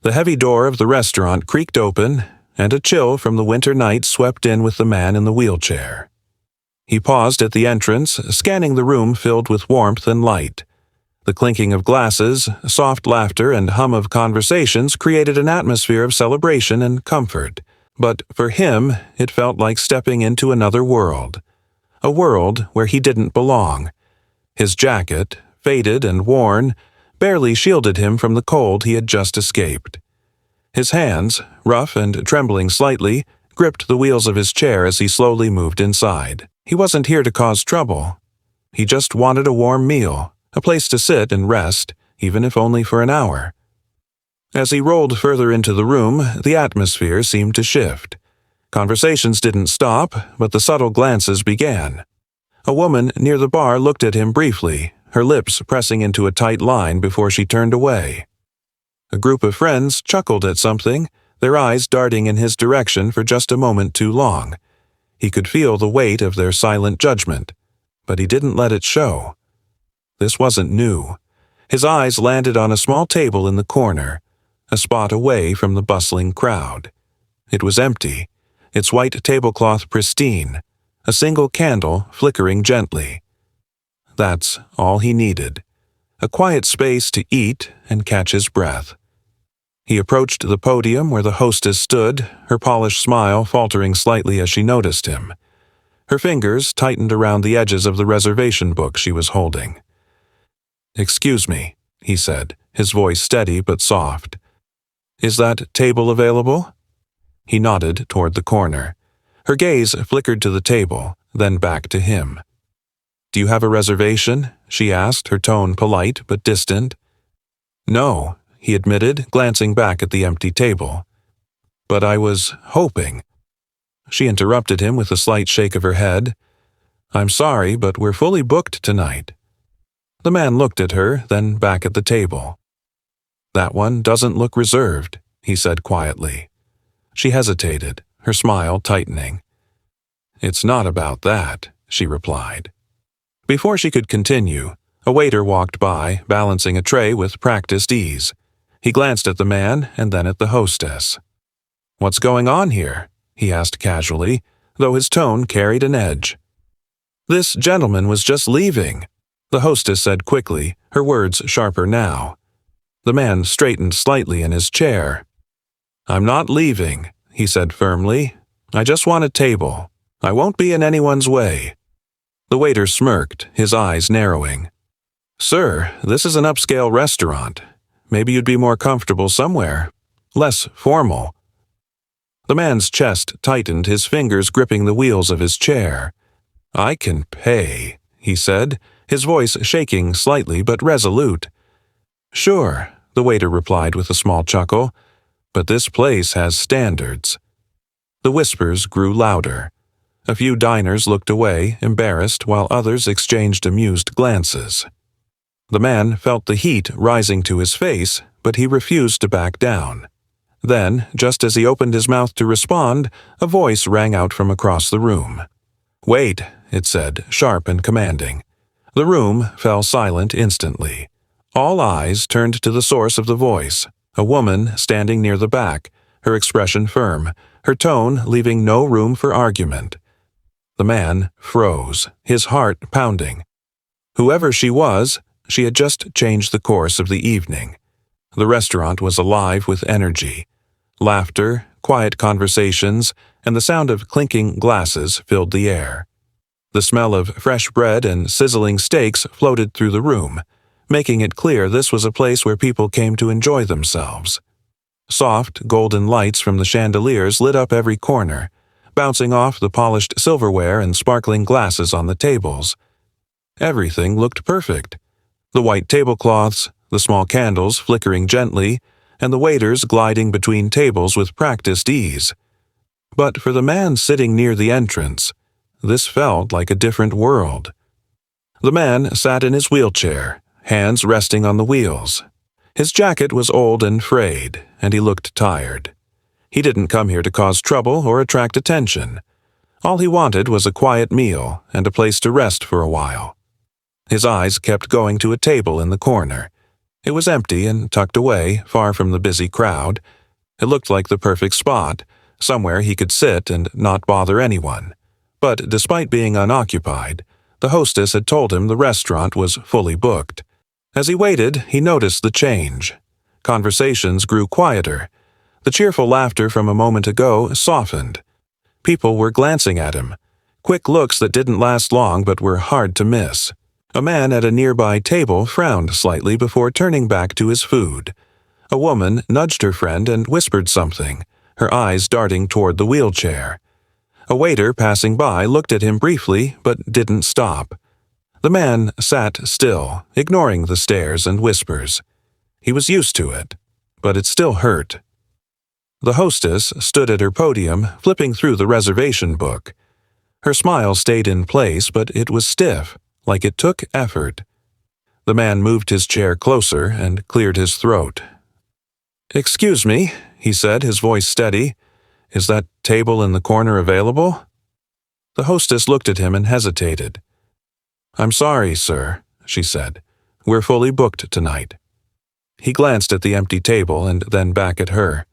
The heavy door of the restaurant creaked open, and a chill from the winter night swept in with the man in the wheelchair. He paused at the entrance, scanning the room filled with warmth and light. The clinking of glasses, soft laughter, and hum of conversations created an atmosphere of celebration and comfort. But for him, it felt like stepping into another world. A world where he didn't belong. His jacket, faded and worn, barely shielded him from the cold he had just escaped. His hands, rough and trembling slightly, gripped the wheels of his chair as he slowly moved inside. He wasn't here to cause trouble. He just wanted a warm meal, a place to sit and rest, even if only for an hour. As he rolled further into the room, the atmosphere seemed to shift. Conversations didn't stop, but the subtle glances began. A woman near the bar looked at him briefly, her lips pressing into a tight line before she turned away. A group of friends chuckled at something, their eyes darting in his direction for just a moment too long. He could feel the weight of their silent judgment, but he didn't let it show. This wasn't new. His eyes landed on a small table in the corner, a spot away from the bustling crowd. It was empty, its white tablecloth pristine, a single candle flickering gently. That's all he needed, a quiet space to eat and catch his breath. He approached the podium where the hostess stood, her polished smile faltering slightly as she noticed him. Her fingers tightened around the edges of the reservation book she was holding. "Excuse me," he said, his voice steady but soft. "Is that table available?" He nodded toward the corner. Her gaze flickered to the table, then back to him. "Do you have a reservation?" she asked, her tone polite but distant. "No," he admitted, glancing back at the empty table. "But I was hoping." She interrupted him with a slight shake of her head. "I'm sorry, but we're fully booked tonight." The man looked at her, then back at the table. "That one doesn't look reserved," he said quietly. She hesitated, her smile tightening. "It's not about that," she replied. Before she could continue, a waiter walked by, balancing a tray with practiced ease. He glanced at the man and then at the hostess. "What's going on here?" he asked casually, though his tone carried an edge. "This gentleman was just leaving," the hostess said quickly, her words sharper now. The man straightened slightly in his chair. "I'm not leaving," he said firmly. "I just want a table. I won't be in anyone's way." The waiter smirked, his eyes narrowing. "Sir, this is an upscale restaurant. Maybe you'd be more comfortable somewhere. Less formal." The man's chest tightened, his fingers gripping the wheels of his chair. "I can pay," he said, his voice shaking slightly but resolute. "Sure," the waiter replied with a small chuckle, "but this place has standards." The whispers grew louder. A few diners looked away, embarrassed, while others exchanged amused glances. The man felt the heat rising to his face, but he refused to back down. Then, just as he opened his mouth to respond, a voice rang out from across the room. "Wait," it said, sharp and commanding. The room fell silent instantly. All eyes turned to the source of the voice, a woman standing near the back, her expression firm, her tone leaving no room for argument. The man froze, his heart pounding. Whoever she was, she had just changed the course of the evening. The restaurant was alive with energy. Laughter, quiet conversations, and the sound of clinking glasses filled the air. The smell of fresh bread and sizzling steaks floated through the room, making it clear this was a place where people came to enjoy themselves. Soft, golden lights from the chandeliers lit up every corner, bouncing off the polished silverware and sparkling glasses on the tables. Everything looked perfect. The white tablecloths, the small candles flickering gently, and the waiters gliding between tables with practiced ease. But for the man sitting near the entrance, this felt like a different world. The man sat in his wheelchair, hands resting on the wheels. His jacket was old and frayed, and he looked tired. He didn't come here to cause trouble or attract attention. All he wanted was a quiet meal and a place to rest for a while. His eyes kept going to a table in the corner. It was empty and tucked away, far from the busy crowd. It looked like the perfect spot, somewhere he could sit and not bother anyone. But despite being unoccupied, the hostess had told him the restaurant was fully booked. As he waited, he noticed the change. Conversations grew quieter. The cheerful laughter from a moment ago softened. People were glancing at him, quick looks that didn't last long but were hard to miss. A man at a nearby table frowned slightly before turning back to his food. A woman nudged her friend and whispered something, her eyes darting toward the wheelchair. A waiter passing by looked at him briefly but didn't stop. The man sat still, ignoring the stares and whispers. He was used to it, but it still hurt. The hostess stood at her podium, flipping through the reservation book. Her smile stayed in place, but it was stiff, like it took effort. The man moved his chair closer and cleared his throat. "Excuse me," he said, his voice steady. "Is that table in the corner available?" The hostess looked at him and hesitated. "I'm sorry, sir," she said. "We're fully booked tonight." He glanced at the empty table and then back at her.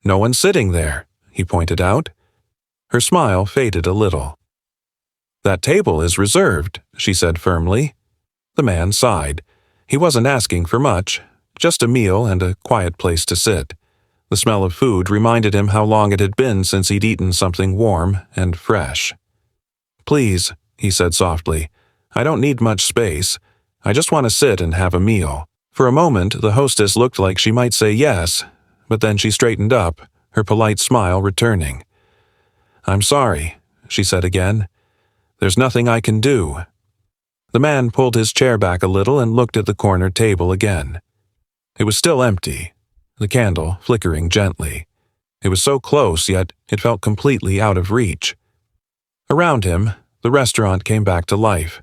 "No one's sitting there," he pointed out. Her smile faded a little. "That table is reserved," she said firmly. The man sighed. He wasn't asking for much, just a meal and a quiet place to sit. The smell of food reminded him how long it had been since he'd eaten something warm and fresh. "Please," he said softly, "I don't need much space. I just want to sit and have a meal." For a moment, the hostess looked like she might say yes, but then she straightened up, her polite smile returning. "I'm sorry," she said again. "There's nothing I can do." The man pulled his chair back a little and looked at the corner table again. It was still empty, the candle flickering gently. It was so close, yet it felt completely out of reach. Around him, the restaurant came back to life.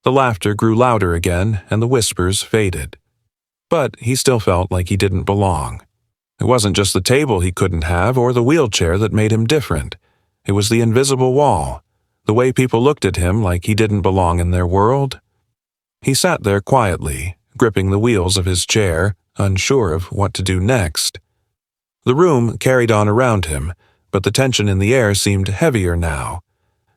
The laughter grew louder again, and the whispers faded. But he still felt like he didn't belong. It wasn't just the table he couldn't have or the wheelchair that made him different. It was the invisible wall, the way people looked at him like he didn't belong in their world. He sat there quietly, gripping the wheels of his chair, unsure of what to do next. The room carried on around him, but the tension in the air seemed heavier now.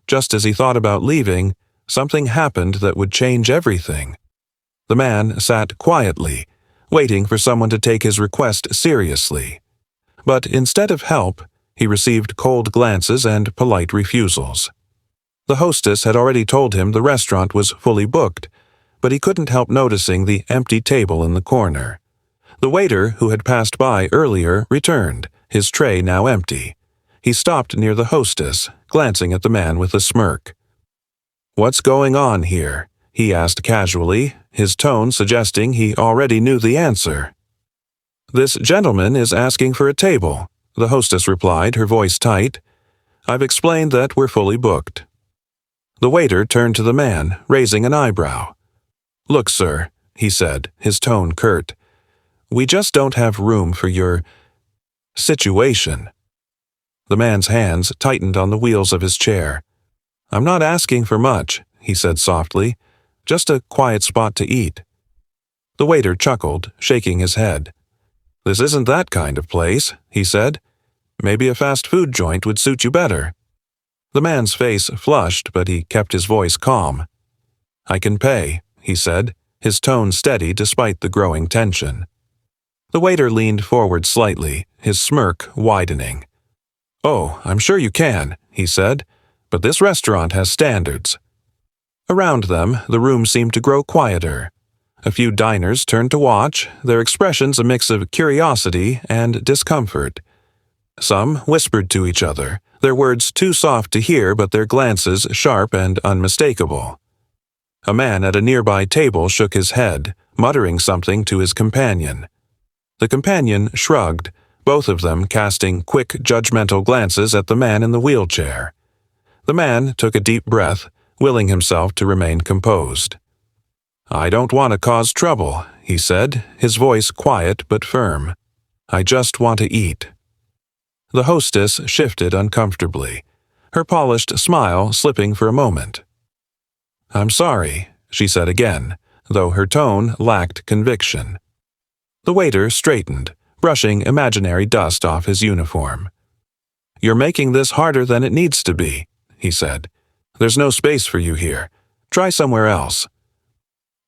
Just as he thought about leaving, something happened that would change everything. The man sat quietly, waiting for someone to take his request seriously. But instead of help, he received cold glances and polite refusals. The hostess had already told him the restaurant was fully booked, but he couldn't help noticing the empty table in the corner. The waiter, who had passed by earlier, returned, his tray now empty. He stopped near the hostess, glancing at the man with a smirk. "What's going on here?" he asked casually, his tone suggesting he already knew the answer. "This gentleman is asking for a table," the hostess replied, her voice tight. "I've explained that we're fully booked." The waiter turned to the man, raising an eyebrow. "Look, sir," he said, his tone curt. "We just don't have room for your situation." The man's hands tightened on the wheels of his chair. "I'm not asking for much," he said softly. "Just a quiet spot to eat." The waiter chuckled, shaking his head. "This isn't that kind of place," he said. "Maybe a fast food joint would suit you better." The man's face flushed, but he kept his voice calm. "I can pay," he said, his tone steady despite the growing tension. The waiter leaned forward slightly, his smirk widening. "Oh, I'm sure you can," he said, "but this restaurant has standards." Around them, the room seemed to grow quieter. A few diners turned to watch, their expressions a mix of curiosity and discomfort. Some whispered to each other, their words too soft to hear but their glances sharp and unmistakable. A man at a nearby table shook his head, muttering something to his companion. The companion shrugged, both of them casting quick, judgmental glances at the man in the wheelchair. The man took a deep breath, willing himself to remain composed. "I don't want to cause trouble," he said, his voice quiet but firm. "I just want to eat." The hostess shifted uncomfortably, her polished smile slipping for a moment. "I'm sorry," she said again, though her tone lacked conviction. The waiter straightened, brushing imaginary dust off his uniform. "You're making this harder than it needs to be," he said. "There's no space for you here. Try somewhere else."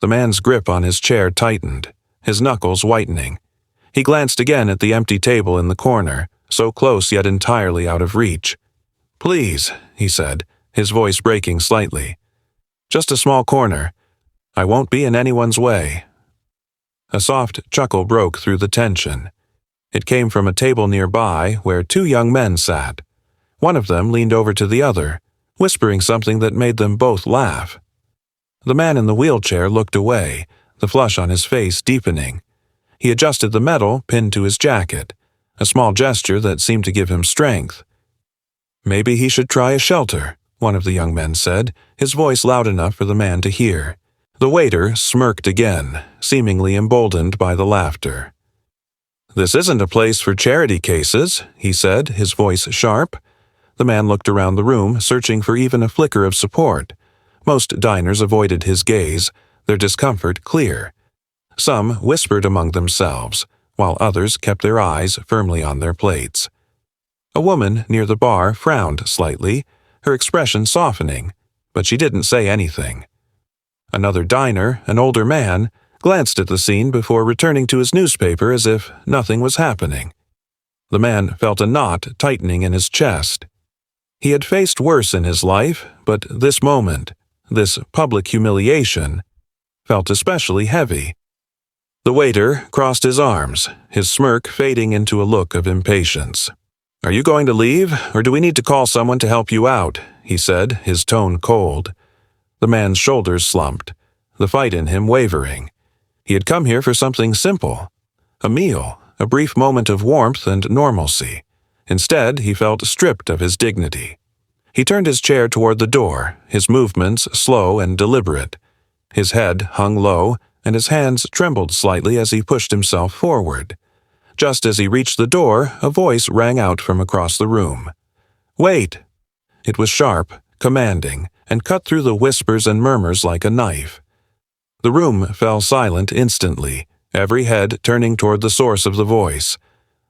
The man's grip on his chair tightened, his knuckles whitening. He glanced again at the empty table in the corner, so close yet entirely out of reach. "Please," he said, his voice breaking slightly. "Just a small corner. I won't be in anyone's way." A soft chuckle broke through the tension. It came from a table nearby where two young men sat. One of them leaned over to the other, whispering something that made them both laugh. The man in the wheelchair looked away, the flush on his face deepening. He adjusted the medal pinned to his jacket, a small gesture that seemed to give him strength. "Maybe he should try a shelter," one of the young men said, his voice loud enough for the man to hear. The waiter smirked again, seemingly emboldened by the laughter. "This isn't a place for charity cases," he said, his voice sharp. The man looked around the room, searching for even a flicker of support. Most diners avoided his gaze, their discomfort clear. Some whispered among themselves, while others kept their eyes firmly on their plates. A woman near the bar frowned slightly, her expression softening, but she didn't say anything. Another diner, an older man, glanced at the scene before returning to his newspaper as if nothing was happening. The man felt a knot tightening in his chest. He had faced worse in his life, but this moment, this public humiliation, felt especially heavy. The waiter crossed his arms, his smirk fading into a look of impatience. "Are you going to leave, or do we need to call someone to help you out?" he said, his tone cold. The man's shoulders slumped, the fight in him wavering. He had come here for something simple. A meal, a brief moment of warmth and normalcy. Instead, he felt stripped of his dignity. He turned his chair toward the door, his movements slow and deliberate. His head hung low, and his hands trembled slightly as he pushed himself forward. Just as he reached the door, a voice rang out from across the room. "Wait!" It was sharp, commanding, and cut through the whispers and murmurs like a knife. The room fell silent instantly, every head turning toward the source of the voice.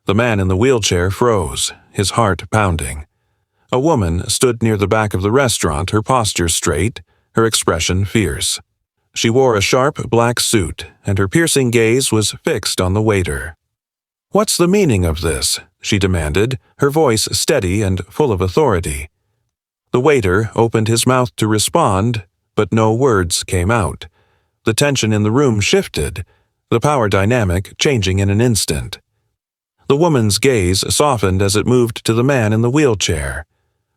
The man in the wheelchair froze, his heart pounding. A woman stood near the back of the restaurant, her posture straight, her expression fierce. She wore a sharp black suit, and her piercing gaze was fixed on the waiter. "What's the meaning of this?" she demanded, her voice steady and full of authority. The waiter opened his mouth to respond, but no words came out. The tension in the room shifted, the power dynamic changing in an instant. The woman's gaze softened as it moved to the man in the wheelchair.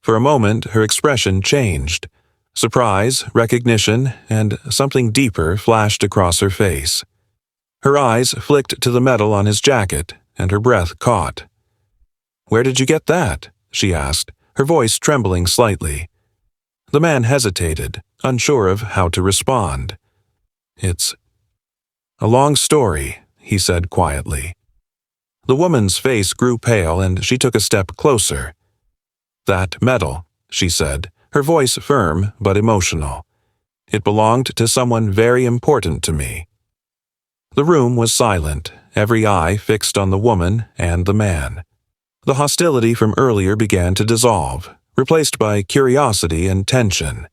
For a moment, her expression changed. Surprise, recognition, and something deeper flashed across her face. Her eyes flicked to the medal on his jacket, and her breath caught. "Where did you get that?" she asked, her voice trembling slightly. The man hesitated, unsure of how to respond. "It's a long story," he said quietly. The woman's face grew pale and she took a step closer. "That medal," she said, her voice firm but emotional. "It belonged to someone very important to me." The room was silent, every eye fixed on the woman and the man. The hostility from earlier began to dissolve, replaced by curiosity and tension.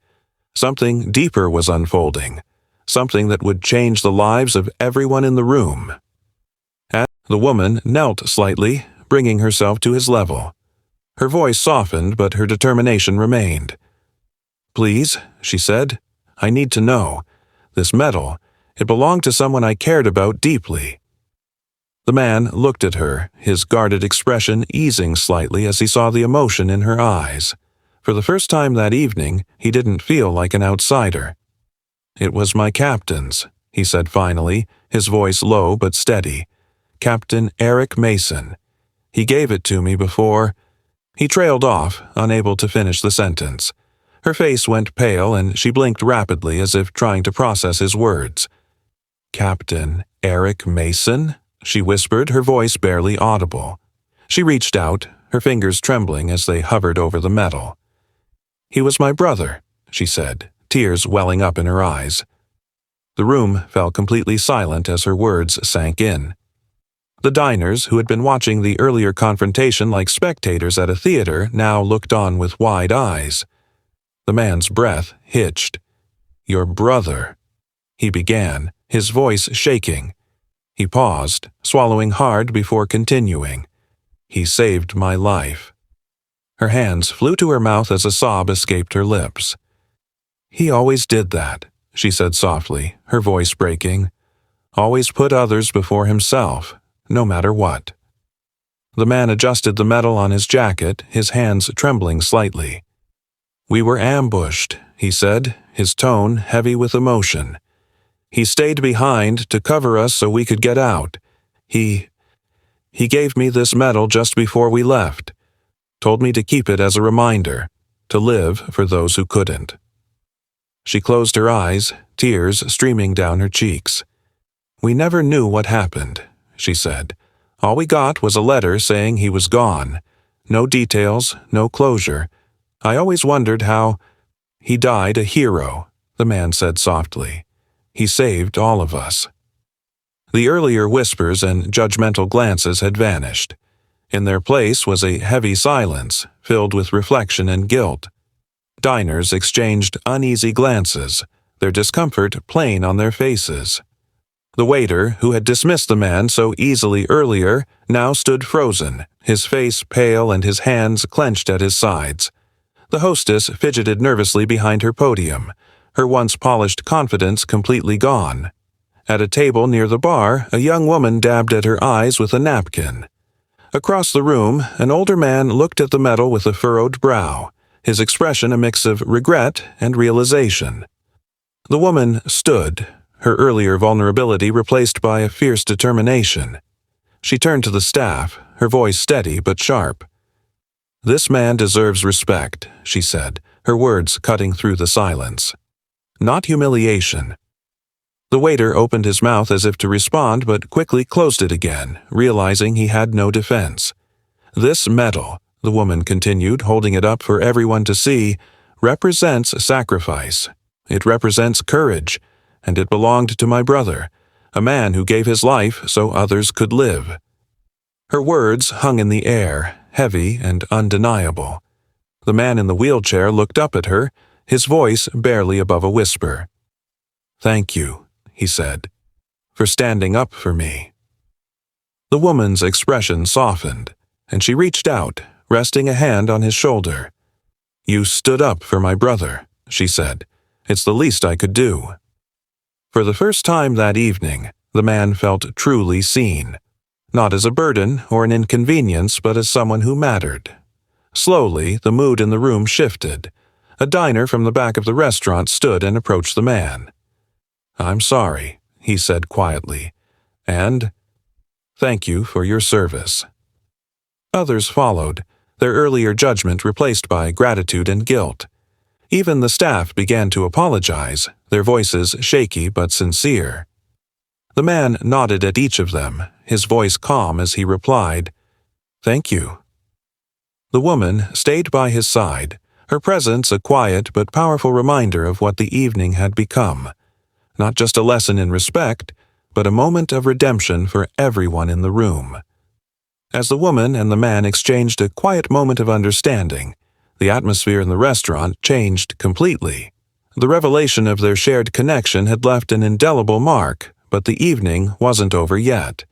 Something deeper was unfolding, something that would change the lives of everyone in the room. The woman knelt slightly, bringing herself to his level. Her voice softened, but her determination remained. "Please," she said, "I need to know. This medal, it belonged to someone I cared about deeply." The man looked at her, his guarded expression easing slightly as he saw the emotion in her eyes. For the first time that evening, he didn't feel like an outsider. "It was my captain's," he said finally, his voice low but steady. "Captain Eric Mason. He gave it to me before—" He trailed off, unable to finish the sentence. Her face went pale and she blinked rapidly as if trying to process his words. "Captain Eric Mason?" she whispered, her voice barely audible. She reached out, her fingers trembling as they hovered over the medal. "He was my brother," she said, tears welling up in her eyes. The room fell completely silent as her words sank in. The diners, who had been watching the earlier confrontation like spectators at a theater, now looked on with wide eyes. The man's breath hitched. "Your brother," he began, his voice shaking. He paused, swallowing hard before continuing. "He saved my life." Her hands flew to her mouth as a sob escaped her lips. "He always did that," she said softly, her voice breaking. "Always put others before himself, no matter what." The man adjusted the medal on his jacket, his hands trembling slightly. "We were ambushed," he said, his tone heavy with emotion. "He stayed behind to cover us so we could get out. He gave me this medal just before we left. Told me to keep it as a reminder, to live for those who couldn't." She closed her eyes, tears streaming down her cheeks. "We never knew what happened," she said. "All we got was a letter saying he was gone. No details, no closure. I always wondered how—" "He died a hero," the man said softly. "He saved all of us." The earlier whispers and judgmental glances had vanished. In their place was a heavy silence, filled with reflection and guilt. Diners exchanged uneasy glances, their discomfort plain on their faces. The waiter, who had dismissed the man so easily earlier, now stood frozen, his face pale and his hands clenched at his sides. The hostess fidgeted nervously behind her podium, her once polished confidence completely gone. At a table near the bar, a young woman dabbed at her eyes with a napkin. Across the room, an older man looked at the medal with a furrowed brow, his expression a mix of regret and realization. The woman stood, her earlier vulnerability replaced by a fierce determination. She turned to the staff, her voice steady but sharp. "This man deserves respect," she said, her words cutting through the silence. "Not humiliation." The waiter opened his mouth as if to respond but quickly closed it again, realizing he had no defense. "This medal," the woman continued, holding it up for everyone to see, "represents sacrifice. It represents courage, and it belonged to my brother, a man who gave his life so others could live." Her words hung in the air, heavy and undeniable. The man in the wheelchair looked up at her, his voice barely above a whisper. "Thank you," he said, "for standing up for me." The woman's expression softened, and she reached out, resting a hand on his shoulder. "You stood up for my brother," she said. "It's the least I could do." For the first time that evening, the man felt truly seen, not as a burden or an inconvenience, but as someone who mattered. Slowly, the mood in the room shifted. A diner from the back of the restaurant stood and approached the man. "I'm sorry," he said quietly, "and thank you for your service." Others followed, their earlier judgment replaced by gratitude and guilt. Even the staff began to apologize, their voices shaky but sincere. The man nodded at each of them, his voice calm as he replied, "Thank you." The woman stayed by his side, her presence a quiet but powerful reminder of what the evening had become. Not just a lesson in respect, but a moment of redemption for everyone in the room. As the woman and the man exchanged a quiet moment of understanding, the atmosphere in the restaurant changed completely. The revelation of their shared connection had left an indelible mark, but the evening wasn't over yet.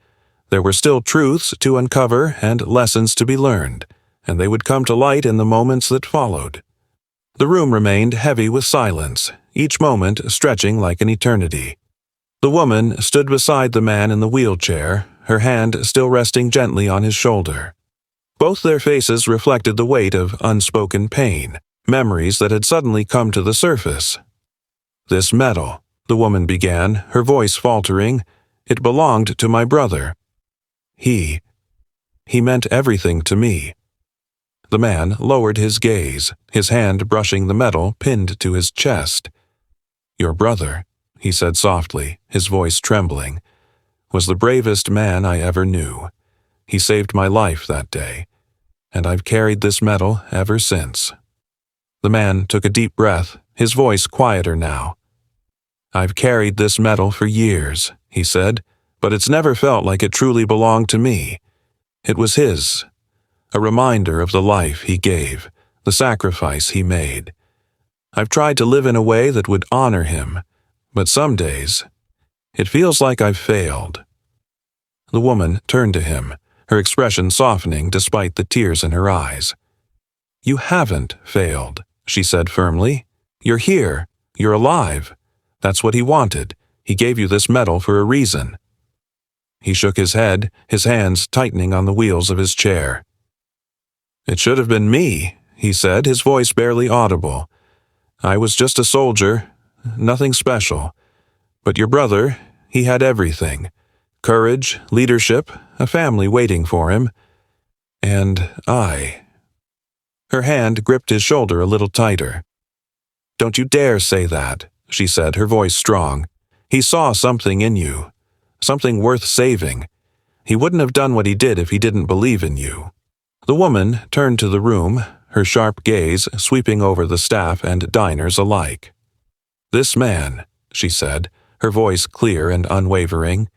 There were still truths to uncover and lessons to be learned, and they would come to light in the moments that followed. The room remained heavy with silence, each moment stretching like an eternity. The woman stood beside the man in the wheelchair, her hand still resting gently on his shoulder. Both their faces reflected the weight of unspoken pain, memories that had suddenly come to the surface. "This medal," the woman began, her voice faltering, "it belonged to my brother. He meant everything to me." The man lowered his gaze, his hand brushing the medal pinned to his chest. "Your brother," he said softly, his voice trembling, "was the bravest man I ever knew. He saved my life that day, and I've carried this medal ever since." The man took a deep breath, his voice quieter now. "I've carried this medal for years," he said, but it's never felt like it truly belonged to me. It was his, a reminder of the life he gave, the sacrifice he made. I've tried to live in a way that would honor him, but some days, it feels like I've failed." The woman turned to him, her expression softening despite the tears in her eyes. "You haven't failed," she said firmly. "You're here. You're alive. That's what he wanted. He gave you this medal for a reason." He shook his head, his hands tightening on the wheels of his chair. "It should have been me," he said, his voice barely audible. "I was just a soldier, nothing special. But your brother, he had everything. Courage, leadership, a family waiting for him. And I—" Her hand gripped his shoulder a little tighter. "Don't you dare say that," she said, her voice strong. "He saw something in you, something worth saving. He wouldn't have done what he did if he didn't believe in you." The woman turned to the room, her sharp gaze sweeping over the staff and diners alike. "This man," she said, her voice clear and unwavering,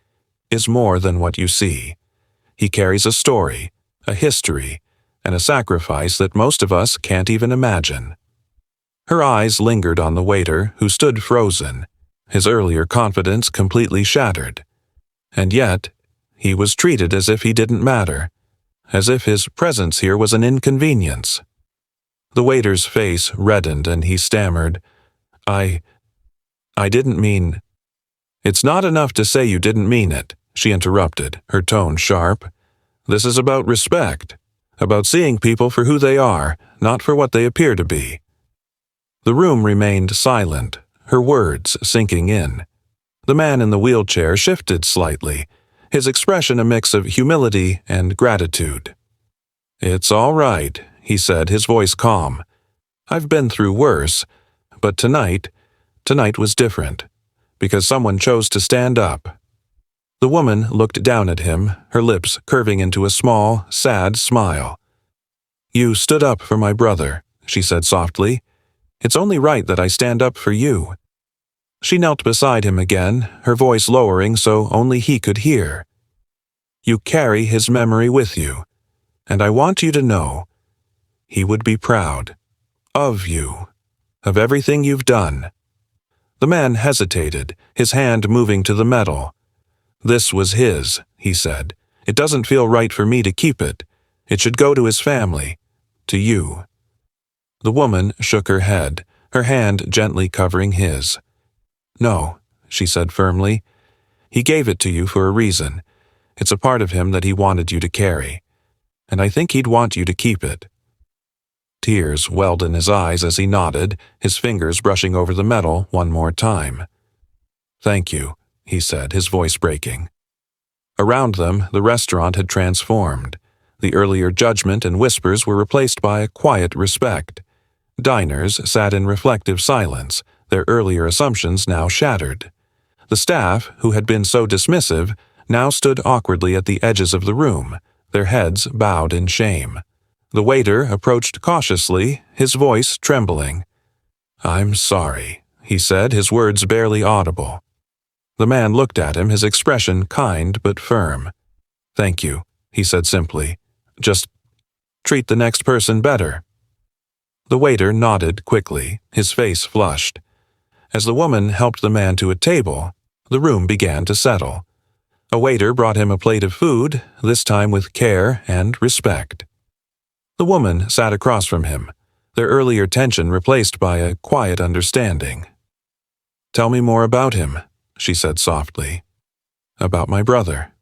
"is more than what you see. He carries a story, a history, and a sacrifice that most of us can't even imagine." Her eyes lingered on the waiter, who stood frozen, his earlier confidence completely shattered. And yet, he was treated as if he didn't matter, as if his presence here was an inconvenience. The waiter's face reddened and he stammered, I didn't mean—" "It's not enough to say you didn't mean it," she interrupted, her tone sharp. "This is about respect, about seeing people for who they are, not for what they appear to be." The room remained silent, her words sinking in. The man in the wheelchair shifted slightly, his expression a mix of humility and gratitude. "It's all right," he said, his voice calm. "I've been through worse, but tonight was different, because someone chose to stand up." The woman looked down at him, her lips curving into a small, sad smile. "You stood up for my brother," she said softly. "It's only right that I stand up for you." She knelt beside him again, her voice lowering so only he could hear. "You carry his memory with you, and I want you to know he would be proud of you, of everything you've done." The man hesitated, his hand moving to the medal. "This was his," he said. "It doesn't feel right for me to keep it. It should go to his family, to you." The woman shook her head, her hand gently covering his. "No," she said firmly. "He gave it to you for a reason. It's a part of him that he wanted you to carry. And I think he'd want you to keep it." Tears welled in his eyes as he nodded, his fingers brushing over the medal one more time. "Thank you," he said, his voice breaking. Around them, the restaurant had transformed. The earlier judgment and whispers were replaced by a quiet respect. Diners sat in reflective silence, their earlier assumptions now shattered. The staff, who had been so dismissive, now stood awkwardly at the edges of the room, their heads bowed in shame. The waiter approached cautiously, his voice trembling. "I'm sorry," he said, his words barely audible. The man looked at him, his expression kind but firm. "Thank you," he said simply. "Just treat the next person better." The waiter nodded quickly, his face flushed. As the woman helped the man to a table, the room began to settle. A waiter brought him a plate of food, this time with care and respect. The woman sat across from him, their earlier tension replaced by a quiet understanding. "Tell me more about him," she said softly. "About my brother."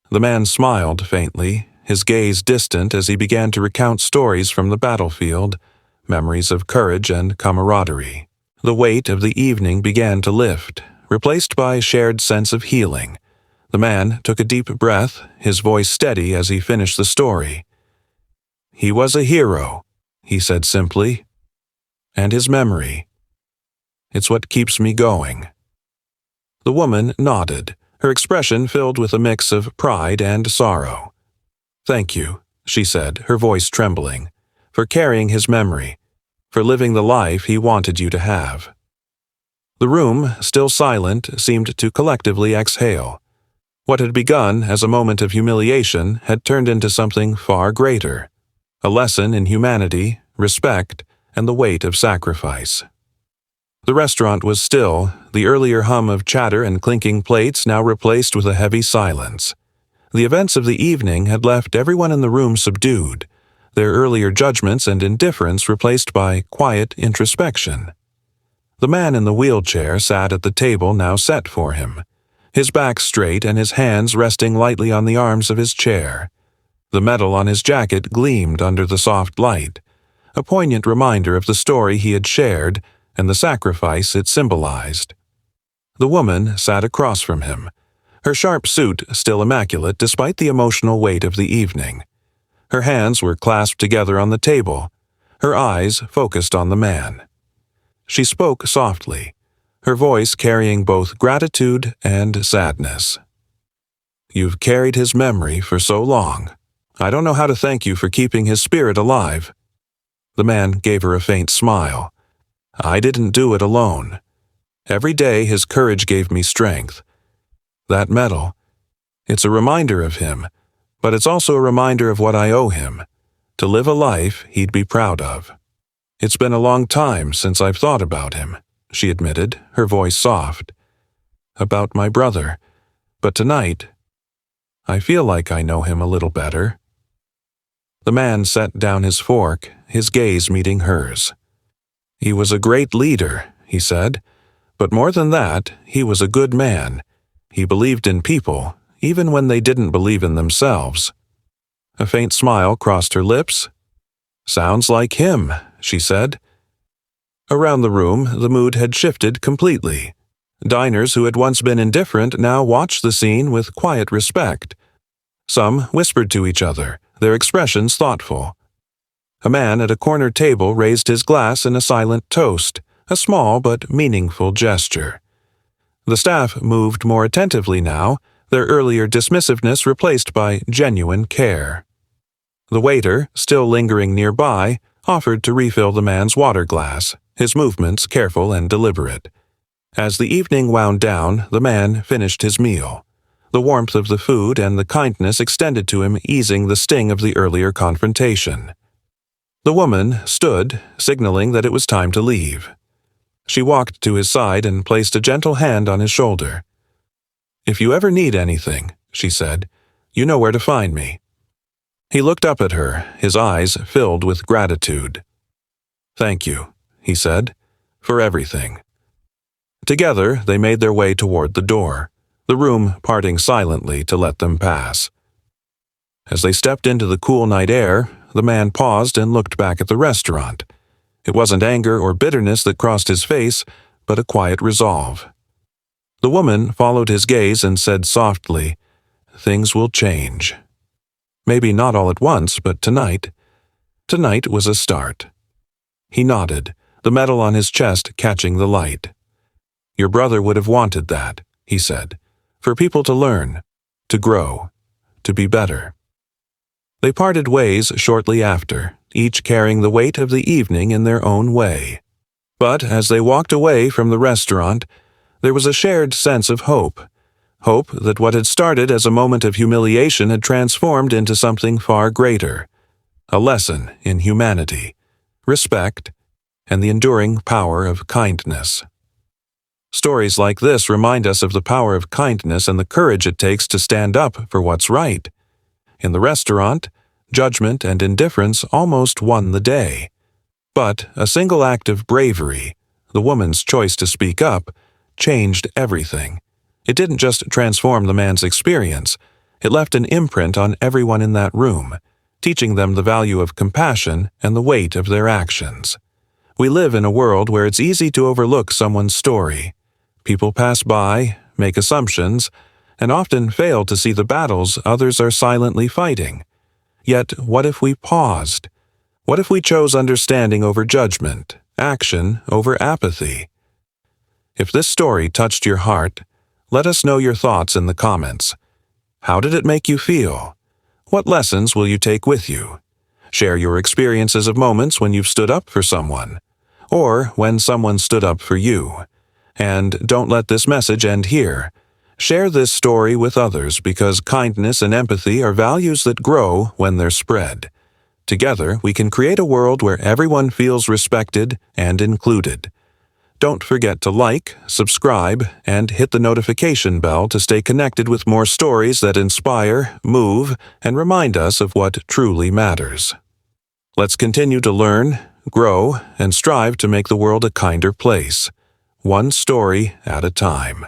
The man smiled faintly, his gaze distant as he began to recount stories from the battlefield, memories of courage and camaraderie. The weight of the evening began to lift, replaced by a shared sense of healing. The man took a deep breath, his voice steady as he finished the story. "He was a hero," he said simply. "And his memory. It's what keeps me going." The woman nodded, her expression filled with a mix of pride and sorrow. "Thank you," she said, her voice trembling, "for carrying his memory, for living the life he wanted you to have." The room, still silent, seemed to collectively exhale. What had begun as a moment of humiliation had turned into something far greater, a lesson in humanity, respect, and the weight of sacrifice. The restaurant was still, the earlier hum of chatter and clinking plates now replaced with a heavy silence. The events of the evening had left everyone in the room subdued, their earlier judgments and indifference replaced by quiet introspection. The man in the wheelchair sat at the table now set for him, his back straight and his hands resting lightly on the arms of his chair. The metal on his jacket gleamed under the soft light, a poignant reminder of the story he had shared and the sacrifice it symbolized. The woman sat across from him, her sharp suit still immaculate despite the emotional weight of the evening. Her hands were clasped together on the table, her eyes focused on the man. She spoke softly, her voice carrying both gratitude and sadness. "You've carried his memory for so long. I don't know how to thank you for keeping his spirit alive." The man gave her a faint smile. "I didn't do it alone. Every day his courage gave me strength. That medal, it's a reminder of him, but it's also a reminder of what I owe him, to live a life he'd be proud of. It's been a long time since I've thought about him," she admitted, her voice soft. "About my brother, but tonight, I feel like I know him a little better." The man set down his fork, his gaze meeting hers. "He was a great leader," he said, "but more than that, he was a good man. He believed in people, even when they didn't believe in themselves." A faint smile crossed her lips. "Sounds like him," she said. Around the room, the mood had shifted completely. Diners who had once been indifferent now watched the scene with quiet respect. Some whispered to each other, their expressions thoughtful. A man at a corner table raised his glass in a silent toast, a small but meaningful gesture. The staff moved more attentively now, their earlier dismissiveness replaced by genuine care. The waiter, still lingering nearby, offered to refill the man's water glass, his movements careful and deliberate. As the evening wound down, the man finished his meal, the warmth of the food and the kindness extended to him easing the sting of the earlier confrontation. The woman stood, signaling that it was time to leave. She walked to his side and placed a gentle hand on his shoulder. "If you ever need anything," she said, "you know where to find me." He looked up at her, his eyes filled with gratitude. "Thank you," he said, "for everything." Together, they made their way toward the door, the room parting silently to let them pass. As they stepped into the cool night air, the man paused and looked back at the restaurant. It wasn't anger or bitterness that crossed his face, but a quiet resolve. The woman followed his gaze and said softly, "Things will change. Maybe not all at once, but tonight. Tonight was a start." He nodded, the metal on his chest catching the light. "Your brother would have wanted that," he said, "for people to learn, to grow, to be better." They parted ways shortly after, each carrying the weight of the evening in their own way. But as they walked away from the restaurant, there was a shared sense of hope. Hope that what had started as a moment of humiliation had transformed into something far greater. A lesson in humanity, respect, and the enduring power of kindness. Stories like this remind us of the power of kindness and the courage it takes to stand up for what's right. In the restaurant, judgment and indifference almost won the day. But a single act of bravery, the woman's choice to speak up, changed everything. It didn't just transform the man's experience, it left an imprint on everyone in that room, teaching them the value of compassion and the weight of their actions. We live in a world where it's easy to overlook someone's story. People pass by, make assumptions, and often fail to see the battles others are silently fighting. Yet, what if we paused? What if we chose understanding over judgment, action over apathy? If this story touched your heart, let us know your thoughts in the comments. How did it make you feel? What lessons will you take with you? Share your experiences of moments when you've stood up for someone, or when someone stood up for you. And don't let this message end here. Share this story with others because kindness and empathy are values that grow when they're spread. Together, we can create a world where everyone feels respected and included. Don't forget to like, subscribe, and hit the notification bell to stay connected with more stories that inspire, move, and remind us of what truly matters. Let's continue to learn, grow, and strive to make the world a kinder place, one story at a time.